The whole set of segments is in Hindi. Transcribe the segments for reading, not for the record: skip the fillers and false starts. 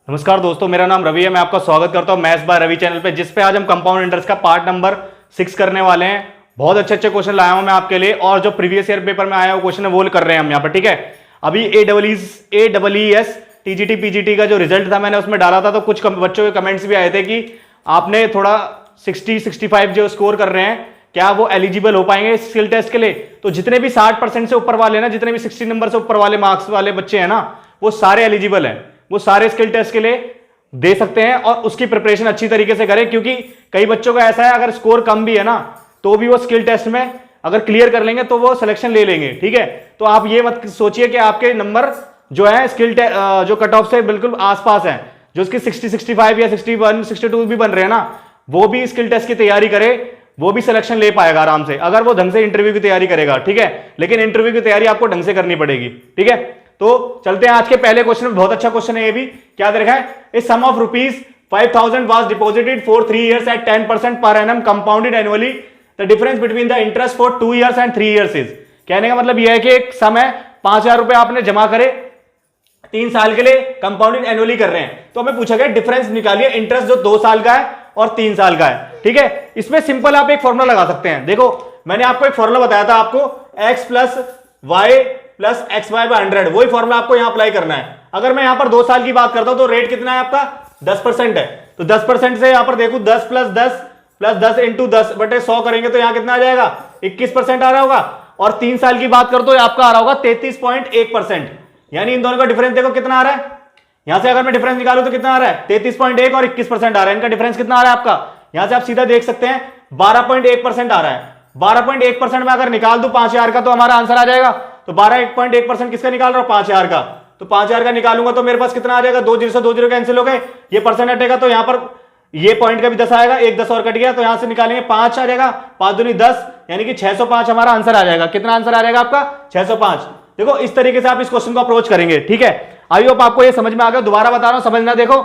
नमस्कार दोस्तों, मेरा नाम रवि है। मैं आपका स्वागत करता हूं मैथ्स बाय रवि चैनल पे, जिस पे आज हम कंपाउंड इंटरेस्ट का पार्ट नंबर 6 करने वाले हैं। बहुत अच्छे अच्छे क्वेश्चन लाया हूं मैं आपके लिए, और जो प्रीवियस ईयर पेपर में आया हुआ क्वेश्चन है वो कर रहे हैं हम यहाँ पर। ठीक है, अभी AEES TGT PGT का जो रिजल्ट था मैंने उसमें डाला था, तो कुछ बच्चों के कमेंट्स भी आए थे कि आपने थोड़ा 60-65 जो स्कोर कर रहे हैं, क्या वो एलिजिबल हो पाएंगे स्किल टेस्ट के लिए। तो जितने भी 60% से ऊपर वाले ना, जितने भी 60 नंबर से ऊपर वाले मार्क्स वाले बच्चे हैं ना, वो सारे एलिजिबल हैं, वो सारे स्किल टेस्ट के लिए दे सकते हैं। और उसकी प्रिपरेशन अच्छी तरीके से करें, क्योंकि कई बच्चों का ऐसा है अगर स्कोर कम भी है ना, तो भी वो स्किल टेस्ट में अगर क्लियर कर लेंगे तो वो सिलेक्शन ले लेंगे। ठीक है, तो आप ये मत सोचिए कि आपके नंबर जो है स्किल जो कट ऑफ से बिल्कुल आसपास है, जो उसकी 60-65 या 61-62 भी बन रहे हैं ना, वो भी स्किल टेस्ट की तैयारी करे, वो भी सिलेक्शन ले पाएगा आराम से, अगर वो ढंग से इंटरव्यू की तैयारी करेगा। ठीक है, लेकिन इंटरव्यू की तैयारी आपको ढंग से करनी पड़ेगी। ठीक है, तो चलते हैं आज के पहले क्वेश्चन में। बहुत अच्छा क्वेश्चन है ये भी। क्या दे रखा है? ए सम of ₹5,000 was deposited for 3 years at 10% per annum compounded annually. The difference between the interest for 2 years and 3 years is. कहने का मतलब यह है कि एक सम है, 5,000 रुपए आपने जमा करे 3 साल के लिए, कंपाउंडेड एनुअली कर रहे हैं, तो हमें पूछा गया डिफरेंस निकालिए इंटरेस्ट जो 2 साल का है और 3 साल का है। ठीक है, इसमें सिंपल आप एक फॉर्मूला लगा सकते हैं। देखो, मैंने आपको एक फॉर्मूला बताया था, आपको x + y + xy/100, वही फॉर्मूला आपको यहां अप्लाई करना है। अगर मैं यहां पर 2 साल की बात करता हूं तो रेट कितना है आपका? 10% है। तो 10% से यहां पर देखो 10 + 10 + 10 × 10/100 करेंगे तो यहां कितना आ जाएगा? 21% आ रहा होगा। और 3 साल की बात कर तो आपका आ रहा होगा 33.1%। यानी इन दोनों का डिफरेंस देखो कितना आ रहा है। यहां से अगर मैं डिफरेंस निकालूं तो कितना आ रहा है? 33.1 और 21% आ रहा है। इनका डिफरेंस कितना आ रहा है आपका? यहां से आप सीधा देख सकते हैं 12.1% आ रहा है। 12.1% में अगर निकाल दूं 5,000 का तो हमारा आंसर आ जाएगा। तो 12.1% किसका निकाल रहा हूं? 5,000 का। तो 5,000 का निकालूंगा तो मेरे पास कितना आ जाएगा? 2 0 से 2 0 कैंसिल हो गए, ये परसेंट हटेगा तो यहां पर ये पॉइंट का भी 10 आएगा, एक 10 और कट गया, तो यहां से निकालेंगे 5 आ जाएगा, 5 दूनी 10, यानी कि 605 हमारा आंसर आ जाएगा। कितना आंसर आ जाएगा आपका? 605। देखो, इस तरीके से आप इस क्वेश्चन को अप्रोच करेंगे। ठीक है, आई होप आपको ये समझ में आ गया। दोबारा बता रहा हूं, समझना। देखो,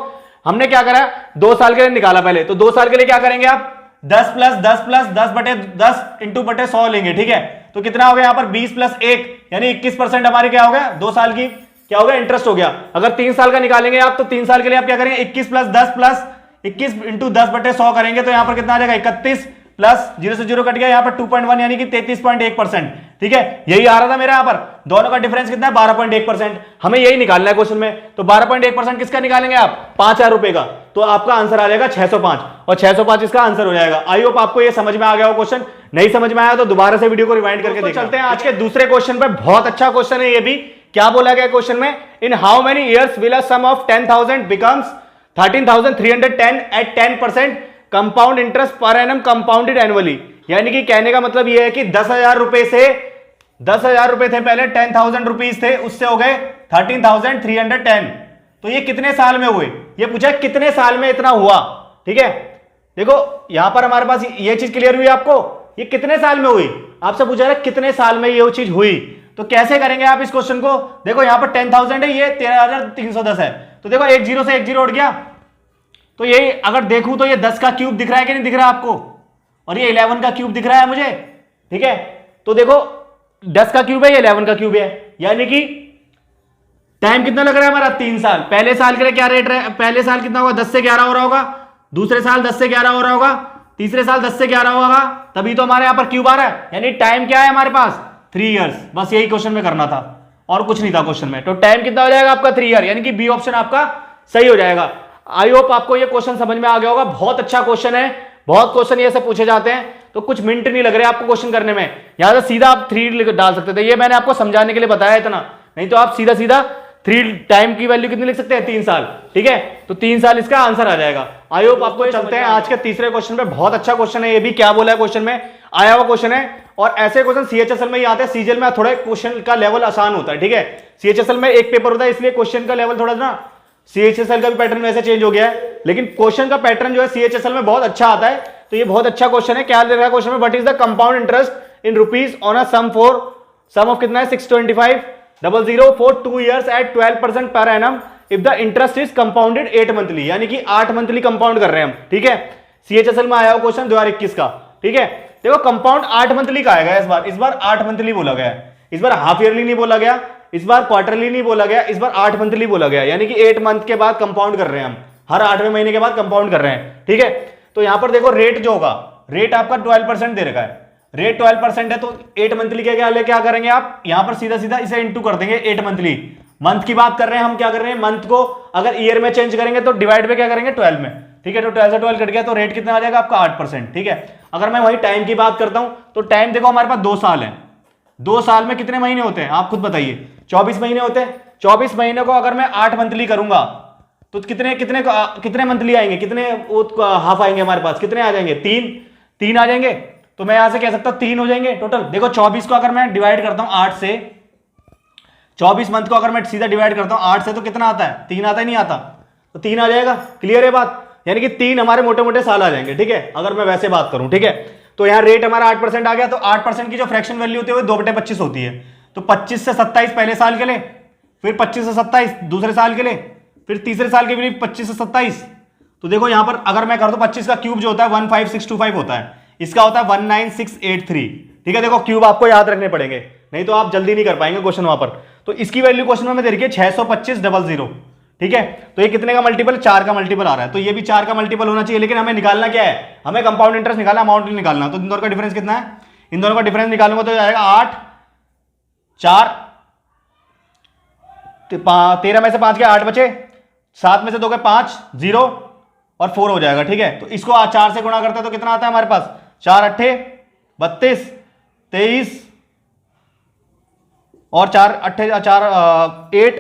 हमने क्या करा, 2 साल के लिए निकाला पहले, तो 2 साल के लिए क्या करेंगे आप? 10 + 10 + 10/10 × 100 लेंगे। ठीक है, तो कितना हो गया यहां पर? 20 + 1 यानी 21% हमारी क्या हो गया? 2 साल की क्या हो गया? इंटरेस्ट हो गया। अगर 3 साल का निकालेंगे आप, तो 3 साल के लिए आप क्या करेंगे? 21 + 10 + 21 × 10/100 करेंगे तो यहां पर कितना आ जाएगा? 31 प्लस 0 से 0 कट गया, यहां पर 2.1 यानी कि 33.1%। ठीक है, यही आ रहा था मेरा। यहां पर दोनों का डिफरेंस कितना है? 12.1%। हमें यही निकालना है क्वेश्चन में। तो 12.1% किसका निकालेंगे आप? 5,000 रुपए का। तो आपका आंसर आ जाएगा 605, और 605 इसका आंसर हो जाएगा। आई होप आपको ये समझ में आ गया हो क्वेश्चन। नहीं समझ में आया तो दोबारा से वीडियो को रिवाइंड करके देखते हैं। चलते हैं आज के दूसरे क्वेश्चन पे। बहुत अच्छा क्वेश्चन है ये भी। क्या बोला गया क्वेश्चन में? In how many years will a sum of 10,000 becomes 13,310 at 10% compound interest per annum compounded annually. यानी कि कहने का मतलब यह है कि 10,000 रुपए से 10,000 रुपए थे पहले, 10,000 रुपीज थे, उससे हो गए 13,310। तो ये कितने साल में हुए? ये पूछा कितने साल में इतना हुआ। ठीक है, देखो यहां पर हमारे पास ये चीज क्लियर हुई आपको, ये कितने साल में हुई? आपसे पूछा है कितने साल में ये चीज हुई। तो कैसे करेंगे आप इस क्वेश्चन को? देखो यहां पर 10,000 है, ये 13,310 है, तो देखो एक 0 से एक 0 उड़ गया। तो ये अगर देखूं तो ये 10 का क्यूब दिख रहा है कि नहीं दिख रहा आपको? और ये 11 का क्यूब दिख रहा है मुझे। ठीक है, तो देखो 10 का क्यूब है, ये 11 का क्यूब है, यानी कि टाइम कितना लग रहा है हमारा? 3 साल। पहले साल के लिए क्या रेट है? पहले साल कितना होगा? 10 से 11 हो रहा होगा। दूसरे साल 10 से 11 हो रहा होगा। तीसरे साल 10 से 11 होगा, तभी तो हमारे यहां पर क्यूब आ रहा है। यानी टाइम क्या है हमारे पास? 3 इयर्स। बस यही क्वेश्चन में करना था और कुछ नहीं था क्वेश्चन में। तो टाइम कितना हो जाएगा आपका? 3 ईयर, यानी कि बी ऑप्शन आपका सही हो जाएगा। आई होप आपको ये क्वेश्चन समझ में आ गया होगा। बहुत अच्छा क्वेश्चन है। बहुत क्वेश्चन ये सब पूछे जाते हैं, तो कुछ मिनट नहीं लग रहे आपको क्वेश्चन करने में। यहां से सीधा आप 3 डाल सकते थे, ये मैंने आपको समझाने के लिए बताया इतना। नहीं तो आप सीधा सीधा 3 टाइम की वैल्यू कितनी लिख सकते हैं? 3 साल। ठीक है, तो 3 साल इसका आंसर आ जाएगा। आई होप आपको। चलते हैं आज के तीसरे क्वेश्चन पे। बहुत अच्छा क्वेश्चन है ये भी। क्या बोला है क्वेश्चन में? आया हुआ क्वेश्चन है, और ऐसे क्वेश्चन सीएचएसएल में ही आते हैं। सीजीएल में थोड़ा क्वेश्चन का लेवल आसान होता है। ठीक है, सीएचएसएल में एक पेपर होता है, इसलिए क्वेश्चन का लेवल थोड़ा ना, सीएचएसएल का भी पैटर्न वैसे चेंज हो गया है, लेकिन क्वेश्चन का पैटर्न जो है सीएचएसएल में बहुत अच्छा आता है। तो ये बहुत अच्छा क्वेश्चन है। क्या दे रहा है क्वेश्चन में? What is the compound interest in rupees on a sum of कितना है? 625,000 for 2 years at 12% per annum if the interest is compounded 8 monthly, यानी कि 8 मंथली कंपाउंड कर रहे हैं हम। ठीक है, सीएचएसएल में आया हुआ क्वेश्चन 2021 का। ठीक है, देखो कंपाउंड 8 मंथली का आएगा इस बार 8 मंथली बोला गया है। इस बार हाफ ईयरली नहीं बोला गया, इस बार क्वार्टरली नहीं बोला गया, इस बार 8 मंथली बोला गया, यानी कि 8 मंथ के बाद कंपाउंड कर रहे हैं हम, हर 8वें महीने के बाद कंपाउंड कर रहे हैं, ठीक है। तो यहां पर देखो रेट जो होगा, रेट आपका 12% दे रखा है, रेट 12% है, तो 8 मंथली के क्या करेंगे आप, यहां पर सीधा सीधा इसे इंटू कर देंगे 8 मंथली, मंथ की बात कर रहे हैं हम, क्या कर रहे हैं, मंथ को अगर ईयर में चेंज करेंगे तो डिवाइड पे क्या करेंगे 12 में, ठीक है। तो 12 से 12 कट गया तो रेट कितना आ जाएगा आपका 8%, ठीक है। अगर मैं वही टाइम की बात करता हूं तो टाइम देखो हमारे पास 2 साल है, 2 साल में कितने महीने होते हैं आप खुद बताइए, 24 महीने होते हैं। 24 महीने को अगर मैं 8 मंथली करूंगा तो कितने मंथली आएंगे, कितने हाफ आएंगे हमारे पास, कितने आ जाएंगे, 3 आ जाएंगे। तो मैं यहां से कह सकता हूं 3 हो जाएंगे टोटल। देखो 24 को अगर मैं डिवाइड करता हूं 8 से, 24 मंथ को अगर मैं सीधा डिवाइड करता हूं 8 से तो कितना आता है, 3 आता है, नहीं आता, तो 3 आ जाएगा। क्लियर है बात, यानी कि 3 हमारे मोटे मोटे साल आ जाएंगे, ठीक है, अगर मैं वैसे बात करूं, ठीक है। तो यहां रेट हमारा 8% आ गया, तो 8% की जो फ्रैक्शन वैल्यू होती है वो 2/25 होती है। तो 25 से 27 पहले साल के लिए, फिर 25 से 27 दूसरे साल के लिए, फिर तीसरे साल के लिए 25 से 27। तो देखो यहां पर अगर मैं कर दूं 25 का क्यूब जो होता है 15625 होता है, इसका होता है 19683, ठीक है। देखो क्यूब आपको याद रखने पड़ेंगे, नहीं तो आप जल्दी नहीं कर पाएंगे क्वेश्चन वहां पर। तो इसकी वैल्यू क्वेश्चन में दे रखी है 62500, ठीक है। तो ये कितने का मल्टीपल, 4 का मल्टीपल आ रहा है, तो ये भी 4 का मल्टीपल होना चाहिए। लेकिन हमें निकालना क्या है, हमें कंपाउंड इंटरेस्ट निकालना, अमाउंट नहीं निकालना। तो इन दोनों का डिफरेंस कितना है, इन दोनों का डिफरेंस निकालूंगा तो आएगा 8, 4, 13 में से 5 के 8 बचे, 7 में से 2 के 5, 0 और 4 हो जाएगा, ठीक है। तो इसको 4 से गुणा करते हैं तो कितना आता है हमारे पास, 4 8 32, 23 और 4 8 8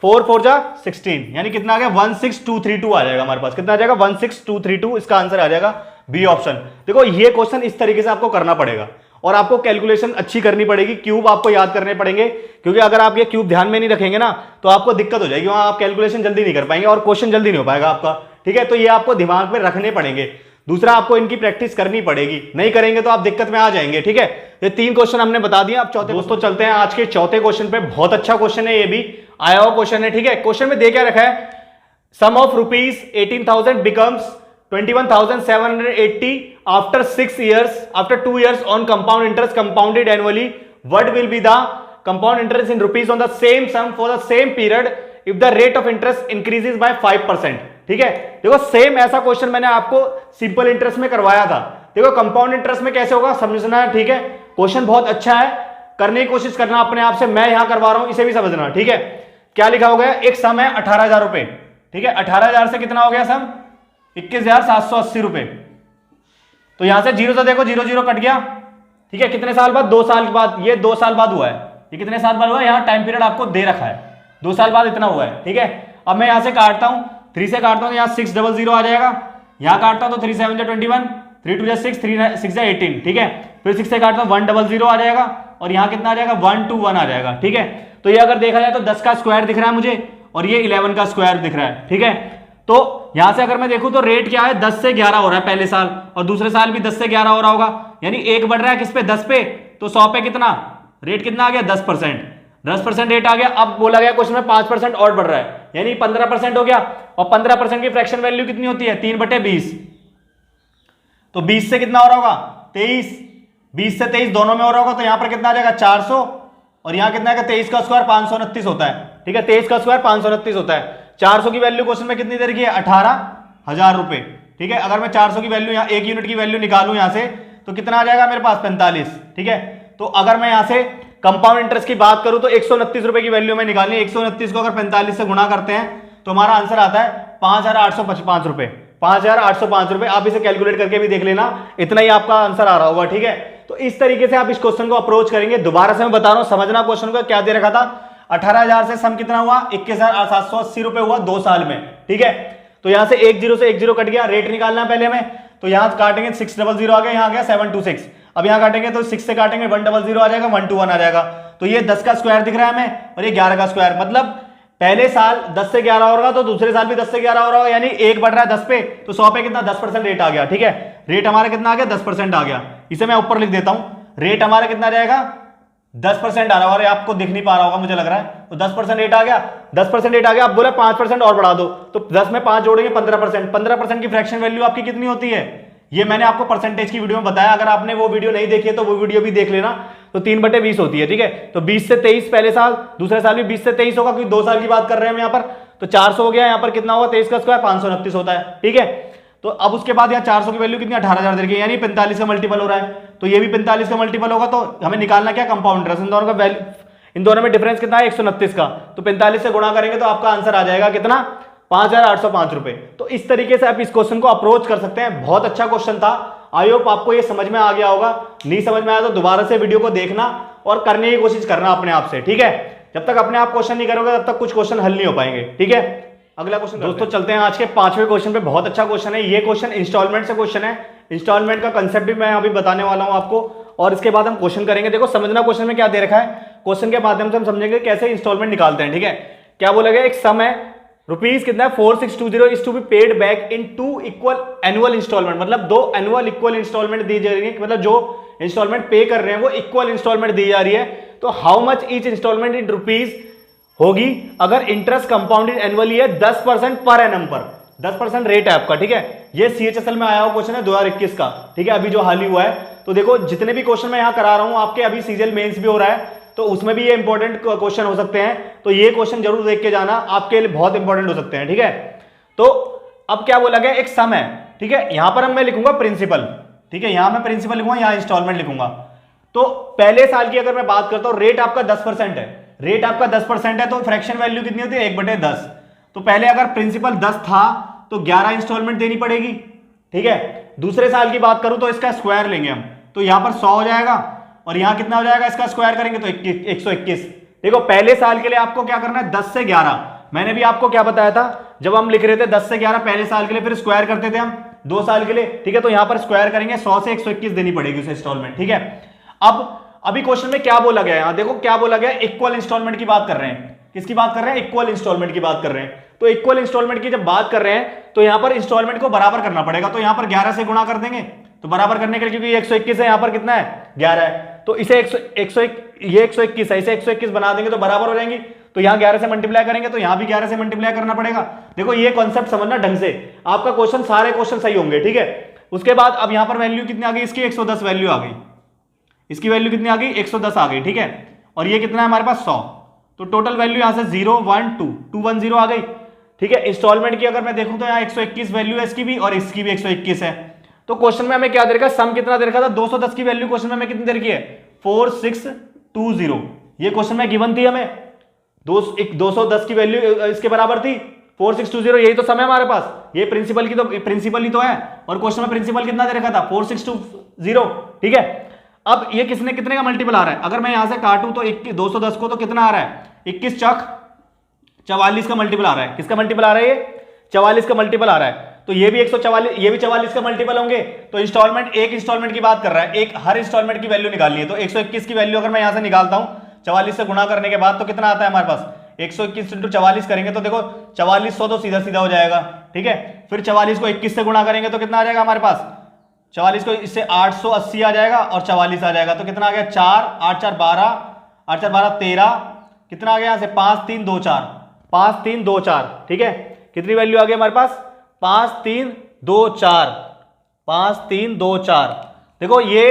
4 4 जा 16, यानी कितना आ गया 16232 आ जाएगा हमारे पास। कितना आ जाएगा 16232, इसका आंसर आ जाएगा बी ऑप्शन। देखो ये क्वेश्चन इस तरीके से आपको करना पड़ेगा और आपको कैलकुलेशन अच्छी करनी पड़ेगी, क्यूब आपको याद करने पड़ेंगे, क्योंकि अगर आप ये क्यूब ध्यान में नहीं रखेंगे ना तो आपको दिक्कत हो जाएगी, वहां आप कैलकुलेशन जल्दी नहीं कर पाएंगे और क्वेश्चन जल्दी नहीं हो पाएगा आपका, ठीक है। तो ये आपको दिमाग में रखने पड़ेंगे। दूसरा, आपको इनकी प्रैक्टिस करनी पड़ेगी, नहीं करेंगे तो आप दिक्कत में आ जाएंगे, ठीक है। ये 3 क्वेश्चन हमने बता दिए। अब चौथे दोस्तों चलते हैं आज के चौथे क्वेश्चन पे। बहुत अच्छा क्वेश्चन है, ये भी आया हुआ क्वेश्चन है, ठीक है। क्वेश्चन में दे क्या रखा है, sum of rupees 18,000 becomes 21,780 after 6 years, after 2 years on compound interest compounded annually. What will be the compound interest in rupees on the same sum for the same period if the rate of interest increases by 5%? ठीक है, देखो सेम ऐसा क्वेश्चन मैंने आपको सिंपल इंटरेस्ट में करवाया था। देखो कंपाउंड इंटरेस्ट में कैसे होगा समझना है, ठीक है। क्वेश्चन बहुत अच्छा है, करने की कोशिश करना अपने आप से, मैं यहां करवा रहा हूं, इसे भी समझना, ठीक है। क्या लिखा हो गया, एक सम है 18,000 रुपए, ठीक है। 18,000 से कितना हो गया सम, 21,780 रुपए। तो यहां से 0 से देखो 0 0 कट गया, ठीक है। कितने साल बाद, 2 साल के बाद, ये 2 साल बाद हुआ है। ये कितने साल बाद हुआ है, यहां टाइम पीरियड आपको दे रखा है, 2 साल बाद इतना हुआ है, ठीक है। अब मैं यहां से काटता हूं, 3 से काटता हूं तो यहां 600 आ जाएगा, यहां काटता हूं तो 3 7 21, 3 2 6, 3 6 18, ठीक है। फिर 6 से काटता हूं 100 आ जाएगा और यहां कितना आ जाएगा 121 आ जाएगा, ठीक है। तो ये अगर देखा जाए तो 10 का स्क्वायर दिख रहा है मुझे और ये 11 का स्क्वायर दिख रहा है, ठीक है। तो यहां से अगर मैं देखूं तो रेट क्या है, 10 से 11 हो रहा है पहले साल और दूसरे साल भी 10 से 11 हो रहा होगा, यानी 1 बढ़ रहा है किस पे, 10 पे। तो 100 पे कितना रेट, कितना आ गया 10%, 10% रेट आ गया। अब बोला गया क्वेश्चन में 5% और बढ़ रहा है, यानी 15% हो गया। और 15% की फ्रैक्शन वैल्यू कितनी होती है, 3/20। तो 20 से कितना हो रहा होगा 23, 20 से 23 दोनों में हो रहा होगा, तो यहां पर कितना आ जाएगा 400 और यहां कितना है 23 का स्क्वायर 529 होता है, ठीक है। 23 का स्क्वायर 529 होता है। 400 की वैल्यू क्वेश्चन में कितनी दे रखी है, 18,000 रुपए, ठीक है। अगर मैं 400 की वैल्यू यहां 1 यूनिट की वैल्यू निकालूं यहां से तो कितना आ जाएगा मेरे पास 45, ठीक है। तो अगर मैं यहां से कंपाउंड इंटरेस्ट की बात करूं तो 129 रुपए की वैल्यू में निकालनी है। 129 को अगर 45 से गुणा करते हैं तो हमारा आंसर आता है 5,805 रुपए, 5,805 रुपए। आप इसे कैलकुलेट करके भी देख लेना, इतना ही आपका आंसर आ रहा होगा, ठीक है। तो इस तरीके से आप इस क्वेश्चन को अप्रोच करेंगे। दोबारा से मैं बता रहा हूं, समझना क्वेश्चन को क्या दे रखा था, 18,000 से सम कितना हुआ, 21,780 रुपए हुआ 2 साल में, ठीक है। तो यहां से 1 0 से 1 0 कट गया, रेट निकालना पहले हमें। तो यहां काटेंगे 600 आ गया, यहां आ गया 726। अब यहां काटेंगे तो 6 से काटेंगे 100 आ जाएगा, 121 आ जाएगा। तो ये 10 का स्क्वायर दिख रहा है हमें और ये 11 का स्क्वायर, मतलब पहले साल 10 से 11 होगा तो दूसरे साल भी 10 से 11 हो रहा होगा, यानी 1 बढ़ रहा है 10 पे, तो 100 पे कितना 10% रेट आ गया, ठीक है। रेट हमारा कितना आ गया 10% आ गया। इसे मैं ऊपर लिख देता हूं, रेट हमारा कितना जाएगा 10% आ रहा होगा, आपको दिख नहीं पा रहा होगा मुझे लग रहा है। तो 10% रेट आ गया, 10% रेट आ गया। अब बोला 5% और बढ़ा दो, तो 10 में 5 जोड़ेंगे 15%, 15% की फ्रैक्शन वैल्यू आपकी कितनी होती है, ये मैंने आपको परसेंटेज की वीडियो में बताया, अगर आपने वो वीडियो नहीं देखी है तो वो वीडियो भी देख लेना। तो 3/20 होती है, ठीक है। तो 20 से 23 पहले साल, दूसरे साल भी 20 से 23 होगा, क्योंकि 2 साल की बात कर रहे हैं हम यहाँ पर। तो 400 हो गया, यहाँ पर कितना होगा 23 का स्क्वायर 529 होता है, ठीक है। तो अब उसके बाद यहाँ 400 की वैल्यू कितनी 18,000 दे रखी है, यानी 45 का मल्टीपल हो रहा है। तो ये भी 45 का मल्टीपल होगा, तो हमें निकालना क्या कंपाउंड इंटरेस्ट, इन दोनों का वैल्यू, इन दोनों में डिफरेंस कितना है 129 का। तो 45 से गुणा करेंगे तो आपका आंसर आ जाएगा कितना 5,805 रुपए। तो इस तरीके से आप इस क्वेश्चन को अप्रोच कर सकते हैं। बहुत अच्छा क्वेश्चन था, आई होप आपको ये समझ में आ गया होगा। नहीं समझ में आया तो दोबारा से वीडियो को देखना और करने की कोशिश करना अपने आप से, ठीक है। जब तक अपने आप क्वेश्चन नहीं करोगे तब तक कुछ क्वेश्चन हल नहीं हो पाएंगे, ठीक है। अगला क्वेश्चन दोस्तों चलते हैं आज के 5वें क्वेश्चन पे। बहुत अच्छा क्वेश्चन है ये क्वेश्चन, इंस्टॉलमेंट से क्वेश्चन है। इंस्टॉलमेंट का कंसेप्ट भी मैं अभी बताने वाला हूं आपको, और इसके बाद हम क्वेश्चन करेंगे। देखो समझना क्वेश्चन में क्या दे रखा है, क्वेश्चन के माध्यम से हम समझेंगे कैसे इंस्टॉलमेंट निकालते हैं, ठीक है। क्या बोला गया, एक सम है रुपीज कितना 4620 is to be paid back in 2 equal annual instalment, मतलब 2 एनुअल इक्वल इंस्टॉलमेंट दी जा रही है, मतलब जो इंस्टॉलमेंट पे कर रहे हैं वो इक्वल इंस्टॉलमेंट दी जा रही है। तो how much each instalment in rupees होगी अगर इंटरेस्ट कंपाउंडेड एनुअली है 10% पर एनम पर, 10% रेट है आपका, ठीक है। ये CHSL में आया हुआ क्वेश्चन है 2021 का, ठीक है, अभी जो हाल ही हुआ है। तो देखो जितने भी क्वेश्चन मैं यहां करा रहा हूं आपके, अभी सीजीएल मेंस भी हो रहा है, तो उसमें भी ये इंपॉर्टेंट क्वेश्चन हो सकते हैं। तो ये क्वेश्चन जरूर देख के जाना, आपके लिए बहुत इंपॉर्टेंट हो सकते हैं, ठीक है। तो अब क्या बोला गया, एक सम है, ठीक है। यहां पर मैं लिखूंगा प्रिंसिपल, ठीक है, यहां मैं प्रिंसिपल लिखूंगा, यहां इंस्टॉलमेंट लिखूंगा। तो पहले साल की अगर मैं बात करता हूं, रेट आपका 10% है, रेट आपका 10% है, तो फ्रैक्शन वैल्यू कितनी होती है 1/10। तो पहले अगर प्रिंसिपल 10 था तो 11 इंस्टॉलमेंट देनी पड़ेगी, ठीक है। दूसरे साल की बात करूं तो इसका स्क्वायर लेंगे हम, तो यहां पर 100 हो जाएगा, और यहां कितना हो जाएगा, इसका स्क्वायर करेंगे तो 121। देखो पहले साल के लिए आपको क्या करना है 10 से 11, मैंने भी आपको क्या बताया था जब हम लिख रहे थे 10 से 11 पहले साल के लिए, फिर स्क्वायर करते थे हम 2 साल के लिए, ठीक है। तो यहां पर स्क्वायर करेंगे, 100 से 121 देनी पड़ेगी उसे इंस्टॉलमेंट, ठीक है। अब अभी क्वेश्चन में क्या बोला गया है, यहां देखो क्या बोला गया, इक्वल इंस्टॉलमेंट की बात कर रहे हैं। किसकी बात कर रहे हैं, इक्वल इंस्टॉलमेंट की बात कर रहे हैं। तो इक्वल इंस्टॉलमेंट की जब बात कर रहे हैं तो यहां पर इंस्टॉलमेंट को बराबर करना पड़ेगा। तो यहां पर 11 से गुणा कर देंगे, तो बराबर करने के लिए, क्योंकि 121 है, यहां पर कितना है 11 है, तो इसे 121 है, इसे 121 बना देंगे तो बराबर हो जाएंगी। तो यहां 11 से मल्टीप्लाई करेंगे तो यहां भी 11 से मल्टीप्लाई करना पड़ेगा। देखो ये कॉन्सेप्ट समझना ढंग से, आपका क्वेश्चन सारे क्वेश्चन सही होंगे, ठीक है। उसके बाद अब यहां पर वैल्यू कितनी आ गई, इसकी 110 वैल्यू आ गई, इसकी वैल्यू कितनी आ गई 110 आ गई, ठीक है। और ये कितना है हमारे पास 100, तो टोटल वैल्यू यहां से 0 1 2 210 आ गई, ठीक है। इंस्टॉलमेंट की अगर मैं देखूं तो यहां 121 वैल्यू है इसकी भी, और इसकी भी 121 है। तो क्वेश्चन में हमें क्या दे रखा है, सम कितना दे रखा था 210 की वैल्यू क्वेश्चन में हमें कितनी दे रखी है 4620, ये क्वेश्चन में गिवन थी हमें 210 की वैल्यू इसके बराबर थी 4620, यही तो समय हमारे पास, ये प्रिंसिपल की तो प्रिंसिपल ही तो है, और क्वेश्चन में प्रिंसिपल कितना दे रखा था 4620, ठीक है। अब ये किसने कितने का मल्टीपल आ रहा है, अगर मैं यहां से काटूं तो 210 को, तो कितना आ रहा है 21 चौक 44 का मल्टीपल आ रहा है। किसका मल्टीपल आ रहा है, ये 44 का मल्टीपल आ रहा है। तो ये भी 144, ये भी 44 का मल्टीपल होंगे। तो इंस्टॉलमेंट, एक इंस्टॉलमेंट की बात कर रहा है, एक हर इंस्टॉलमेंट की वैल्यू निकालनी है। तो 121 की वैल्यू अगर मैं यहां से निकालता हूं 44 से गुणा करने के बाद, तो कितना आता है हमारे पास 121 × 44 करेंगे तो देखो 4400 तो सीधा सीधा हो जाएगा, ठीक है। फिर 44 को 21 से गुणा करेंगे तो कितना आ जाएगा हमारे पास, 44 को इससे 880 आ जाएगा, और 44 आ जाएगा, तो कितना आ गया 4 8 4 12 8 4 12 13, कितना आ गया यहां से 5 3 2 4 5 3 2 4, ठीक है। कितनी वैल्यू आ गई हमारे पास 5 3 2 4 5 3 2 4। देखो ये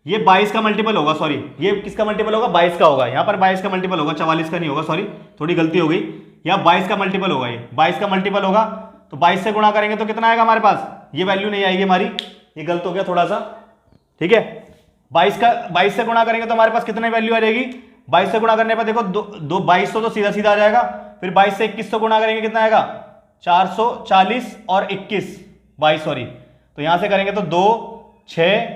22 का मल्टीपल होगा, सॉरी ये किसका मल्टीपल होगा 22 का होगा, यहां पर 22 का मल्टीपल होगा, 44 का नहीं होगा, सॉरी थोड़ी गलती हो गई, यहां 22 का मल्टीपल होगा, ये 22 का मल्टीपल होगा। तो 22 से गुणा करेंगे तो कितना आएगा हमारे पास, ये वैल्यू नहीं आएगी हमारी, ये गलत हो गया थोड़ा सा, ठीक है। 22 से गुणा करेंगे तो हमारे पास कितनी वैल्यू आ जाएगी, 22 से गुणा करने पर देखो 2200 तो सीधा सीधा आ जाएगा। फिर 22 से 21 गुणा करेंगे कितना आएगा 440 और 21 22, सॉरी, तो यहां से करेंगे तो 2 6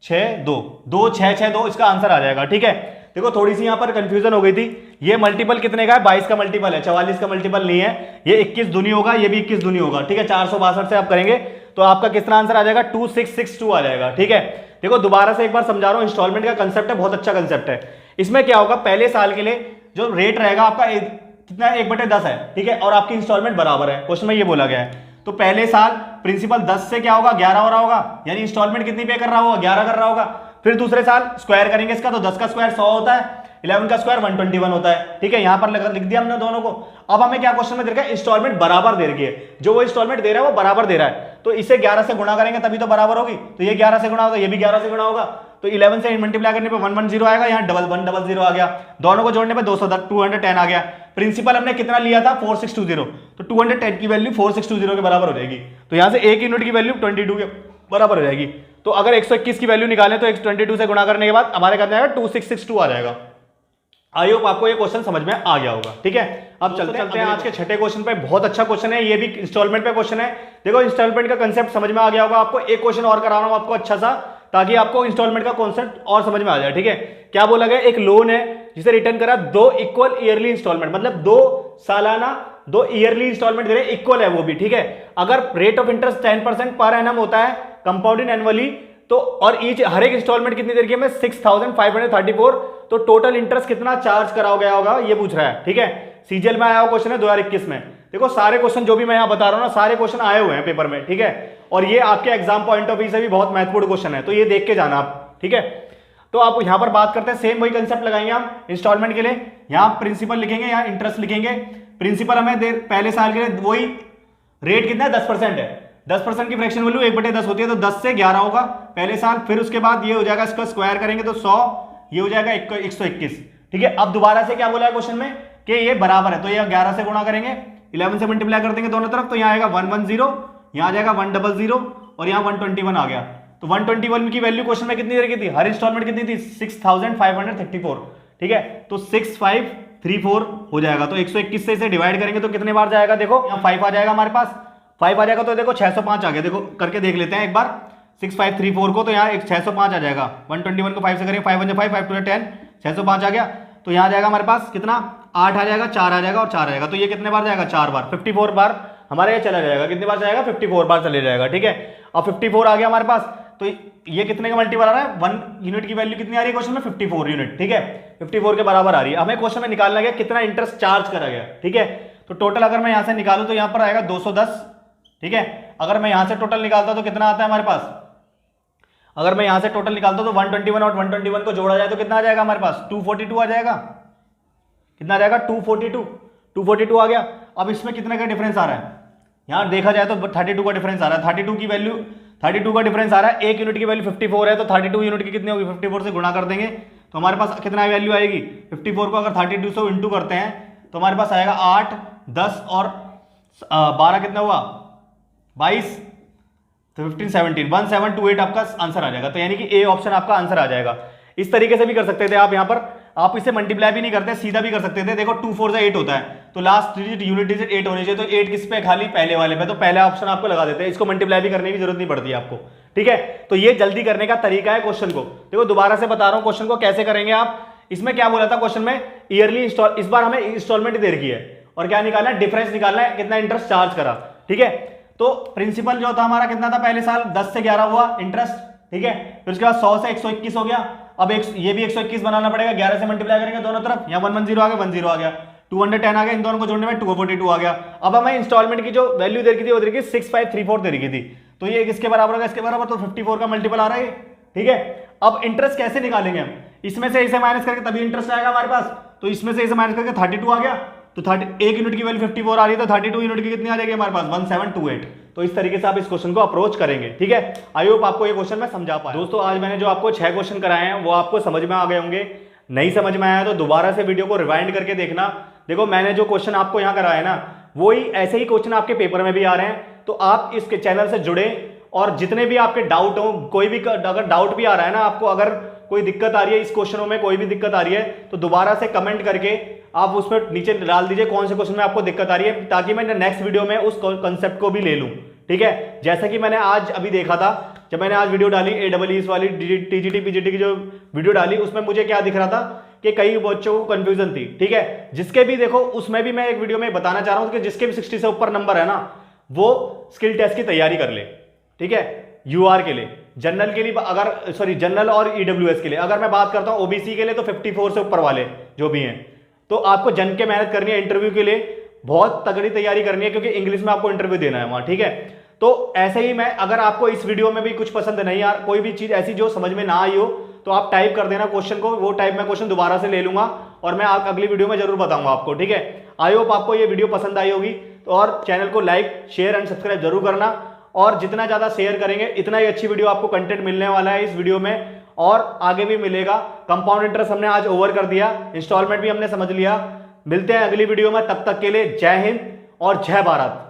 6 2 2 6 6 2 इसका आंसर आ जाएगा, ठीक है। देखो थोड़ी सी यहां पर कंफ्यूजन हो गई थी, ये मल्टीपल कितने का है 22 का मल्टीपल है, 44 का मल्टीपल नहीं है, ये 21 दूनी होगा, ये भी 21 दूनी होगा, ठीक है। 462 से आप करेंगे तो आपका कितना आंसर आ जाएगा 2662 आ जाएगा, ठीक है। देखो दोबारा से एक बार समझा रहा हूं, इंस्टॉलमेंट का कंसेप्ट है, बहुत अच्छा कंसेप्ट है। इसमें क्या होगा, पहले साल के लिए जो रेट रहेगा आपका कितना 1/10 है, ठीक है, और आपकी इंस्टॉलमेंट बराबर है, क्वेश्चन में ये बोला गया है। तो पहले साल प्रिंसिपल 10 से क्या होगा 11 हो रहा होगा, यानी इंस्टॉलमेंट कितनी पे कर रहा होगा 11 कर रहा होगा। फिर दूसरे साल स्क्वायर करेंगे इसका, तो 10 का स्क्वायर 100 होता है, 11 का स्क्वायर 121 होता है, ठीक है, यहां पर लिख दिया हमने दोनों को। अब हमें क्या क्वेश्चन में दे रखा है, इंस्टॉलमेंट बराबर दे रखी है, जो वो इंस्टॉलमेंट दे रहा है वो बराबर दे रहा है, तो इसे 11 से गुणा करेंगे तभी तो बराबर होगी, तो ये 11 से गुणा होगा, ये भी 11 से गुणा होगा, तो 11 से मल्टीप्लाई करने पे 110 आएगा, यहाँ 1100 आ गया, दोनों को जोड़ने पे 210 आ गया। प्रिंसिपल हमने कितना लिया था 4620, तो 210 की वैल्यू 4620 के बराबर हो जाएगी, तो यहाँ से एक यूनिट की वैल्यू 22 के बराबर हो जाएगी। तो अगर 121 की वैल्यू निकालें तो 22 से गुणा करने के बाद हमारे कितना आएगा 2662 आ जाएगा। आई होप आपको ये क्वेश्चन समझ में आ गया होगा, ठीक है। अब चलते हैं आज के छठे क्वेश्चन पे। बहुत अच्छा क्वेश्चन है, ये भी इंस्टॉलमेंट पे क्वेश्चन है। देखो इंस्टॉलमेंट का कंसेप्ट समझ में आ गया होगा आपको। एक क्वेश्चन और करा रहा हूं आपको अच्छा सा, ताकि आपको इंस्टॉलमेंट का कॉन्सेप्ट और समझ में आ जाए, ठीक है। क्या बोला गया, एक लोन है जिसे रिटर्न करा 2 इक्वल ईयरली इंस्टॉलमेंट, मतलब 2 सालाना 2 ईयरली इंस्टॉलमेंट दे रहे, इक्वल है वो भी, ठीक है। अगर rate of interest 10% per annum होता है कंपाउंडिंग एनुअली, तो और ईच हर एक इंस्टॉलमेंट कितनी देर की है 6534, तो टोटल इंटरेस्ट कितना चार्ज कराया गया होगा ये पूछ रहा है, ठीक है। सीजीएल में आया हुआ क्वेश्चन है 2021 में। देखो सारे क्वेश्चन जो भी मैं यहां बता रहा हूं ना, सारे क्वेश्चन आए हुए हैं पेपर में, ठीक है, और ये आपके एग्जाम पॉइंट ऑफ व्यू से भी बहुत महत्वपूर्ण क्वेश्चन है, तो ये देख के जाना आप, ठीक है। तो आप यहां पर बात करते हैं, सेम वही कंसेप्ट लगाएंगे हम इंस्टॉलमेंट के लिए। यहां प्रिंसिपल लिखेंगे, यहां इंटरेस्ट लिखेंगे। प्रिंसिपल हमें पहले साल के लिए वही रेट कितना है 10% है, 10% की फ्रैक्शन वैल्यू 1/10 होती है, तो 10 से 11 होगा पहले साल, फिर उसके बाद ये हो जाएगा, इसका स्क्वायर करेंगे तो 100, ये हो जाएगा 121, ठीक है। अब दोबारा से क्या बोला है क्वेश्चन में कि ये बराबर है, तो ये 11 से गुणा करेंगे, 11 से मल्टीप्लाई कर देंगे दोनों तरफ, तो यहाँ आएगा 110, यहाँ आ जाएगा 100 और यहाँ 121 आ गया। तो 121 की वैल्यू क्वेश्चन में कितनी देर की थी, हर इंस्टॉलमेंट कितनी थी 6534, ठीक है, तो 6534 हो जाएगा। तो 121 से इसे डिवाइड करेंगे तो कितने बार जाएगा, देखो यहाँ 5 आ जाएगा हमारे पास, 5 आ जाएगा, तो देखो 605 आ गया, देखो करके देख लेते हैं एक बार 6534 को, तो यहाँ 605 आ जाएगा। 121 को 5 से करेंगे, 5 1 5 5 2 10, 605 आ गया, तो यहाँ आ जाएगा हमारे पास कितना 8 आ जाएगा, 4 आ जाएगा और 4 आएगा, तो ये कितने बार जाएगा 4 बार, 54 बार हमारे ये चला जाएगा। कितने बार जाएगा 54 बार चले जाएगा, ठीक है। अब 54 आ गया हमारे पास, तो ये कितने का मल्टीपल आ रहा है, 1 यूनिट की वैल्यू कितनी आ रही है क्वेश्चन में 54 यूनिट, ठीक है, 54 के बराबर आ रही है। हमें क्वेश्चन में निकालना गया कितना इंटरेस्ट चार्ज करा गया, ठीक है। तो टोटल अगर मैं यहां से निकालूं तो यहां पर आएगा 210, ठीक है। अगर मैं यहां से टोटल निकालता तो कितना आता है हमारे पास, अगर मैं यहां से टोटल निकालता तो 121 और 121 को जोड़ा जाए तो कितना आ जाएगा हमारे पास 242 आ जाएगा, कितना आ जाएगा 242 आ गया। अब इसमें कितने का डिफरेंस आ रहा है, यहां देखा जाए तो 32 का डिफरेंस आ रहा है, 32 की वैल्यू 32 का डिफरेंस आ रहा है, एक यूनिट की वैल्यू 54 है, तो 32 यूनिट की कितनी होगी 54 से गुणा कर देंगे तो हमारे पास कितना वैल्यू आएगी 54 को अगर 32 से इंटू करते हैं तो हमारे पास आएगा 8 10 और 12 कितना हुआ 22, तो 15 17 1728 आपका आंसर आ जाएगा। तो यानी कि ए ऑप्शन आपका आंसर आ जाएगा। इस तरीके से भी कर सकते थे आप, यहाँ पर आप इसे मल्टीप्लाई भी नहीं करते, सीधा भी कर सकते थे। देखो 2 4 से 8 होता है, तो लास्ट डिजिट यूनिट डिजिट 8 होनी चाहिए, तो 8 किस पे खाली पहले वाले पे, तो पहला ऑप्शन आपको लगा देते हैं, इसको मल्टीप्लाई भी करने की जरूरत नहीं पड़ती आपको, ठीक है। तो ये जल्दी करने का तरीका है क्वेश्चन को। देखो दोबारा से बता रहा हूं क्वेश्चन को कैसे करेंगे आप। इसमें क्या बोला था क्वेश्चन में, ईयरली इंस्टॉल, इस बार हमें इंस्टॉलमेंट दे रखी है और क्या निकालना है, डिफरेंस निकालना है, कितना इंटरेस्ट चार्ज करा, ठीक है। तो प्रिंसिपल जो था हमारा कितना था पहले साल 10 से 11 हुआ इंटरेस्ट, ठीक है। फिर उसके बाद 100 से 121 हो गया, अब ये भी 121 बनाना पड़ेगा, 11 से मल्टीप्लाई करेंगे दोनों तरफ, यहाँ 110 आ गया, 10 आ गया, 210 आ गया, इन दोनों को जोड़ने में 242 आ गया। अब हमें इंस्टॉलमेंट की जो वैल्यू दे रखी थी वो दे रखी 6534 दे रखी थी, तो ये किसके बराबर होगा, इसके बराबर, तो 54 का मल्टीपल आ रहा है, ठीक है। अब इंटरेस्ट कैसे निकालेंगे हम, इसमें से इसे माइनस करके तभी इंटरेस्ट आएगा हमारे पास, तो इसमें से इसे माइनस करके 32 आ गया, तो 1 यूनिट की वैल्यू 54 आ रही है, तो 32 यूनिट की कितनी आ जाएगी हमारे पास 1728। तो इस तरीके से आप इस क्वेश्चन को अप्रोच करेंगे, ठीक है। आई होप आपको ये क्वेश्चन मैं समझा पाया। दोस्तों आज मैंने जो आपको 6 क्वेश्चन कराए हैं वो आपको समझ में आ गए होंगे, नहीं समझ में आया तो दोबारा से वीडियो को रिवाइंड करके देखना। देखो मैंने जो क्वेश्चन आपको यहाँ कराया ना, वही ऐसे ही क्वेश्चन आपके पेपर में भी आ रहे हैं, तो आप इस चैनल से जुड़े और जितने भी आपके डाउट हो, कोई भी अगर डाउट भी आ रहा है ना आपको, अगर कोई दिक्कत आ रही है इस क्वेश्चनों में, कोई भी दिक्कत आ रही है तो दोबारा से कमेंट करके आप उसमें नीचे डाल दीजिए कौन से क्वेश्चन में आपको दिक्कत आ रही है, ताकि मैं नेक्स्ट वीडियो में उस कंसेप्ट को भी ले लूं, ठीक है। जैसा कि मैंने आज अभी देखा था, जब मैंने आज वीडियो डाली AEES वाली TGT PGT की जो वीडियो डाली, उसमें मुझे क्या दिख रहा था कि कई बच्चों को कंफ्यूजन थी, ठीक है। जिसके भी देखो उसमें भी मैं एक वीडियो में बताना चाह रहा हूं कि जिसके भी 60 से ऊपर नंबर है ना, वो स्किल टेस्ट की तैयारी कर ले, ठीक है। UR के लिए, जनरल के लिए, अगर सॉरी जनरल और EWS के लिए अगर मैं बात करता हूं, OBC के लिए तो 54 से ऊपर वाले जो भी हैं, तो आपको जन के मेहनत करनी है। इंटरव्यू के लिए बहुत तगड़ी तैयारी करनी है, क्योंकि इंग्लिश में आपको इंटरव्यू देना है वहां, ठीक है। तो ऐसे ही मैं, अगर आपको इस वीडियो में भी कुछ पसंद नहीं आ, कोई भी चीज ऐसी जो समझ में ना आई हो, तो आप टाइप कर देना क्वेश्चन को, वो टाइप मैं क्वेश्चन दोबारा से ले लूंगा और मैं अगली वीडियो में जरूर बताऊंगा आपको, ठीक है। आई होप आपको ये वीडियो पसंद आई होगी, तो और चैनल को लाइक शेयर एंड सब्सक्राइब जरूर करना, और जितना ज्यादा शेयर करेंगे इतना ही अच्छी वीडियो आपको कंटेंट मिलने वाला है इस वीडियो में, और आगे भी मिलेगा। कंपाउंड इंटरेस्ट हमने आज ओवर कर दिया, इंस्टॉलमेंट भी हमने समझ लिया। मिलते हैं अगली वीडियो में, तब तक के लिए जय हिंद और जय भारत।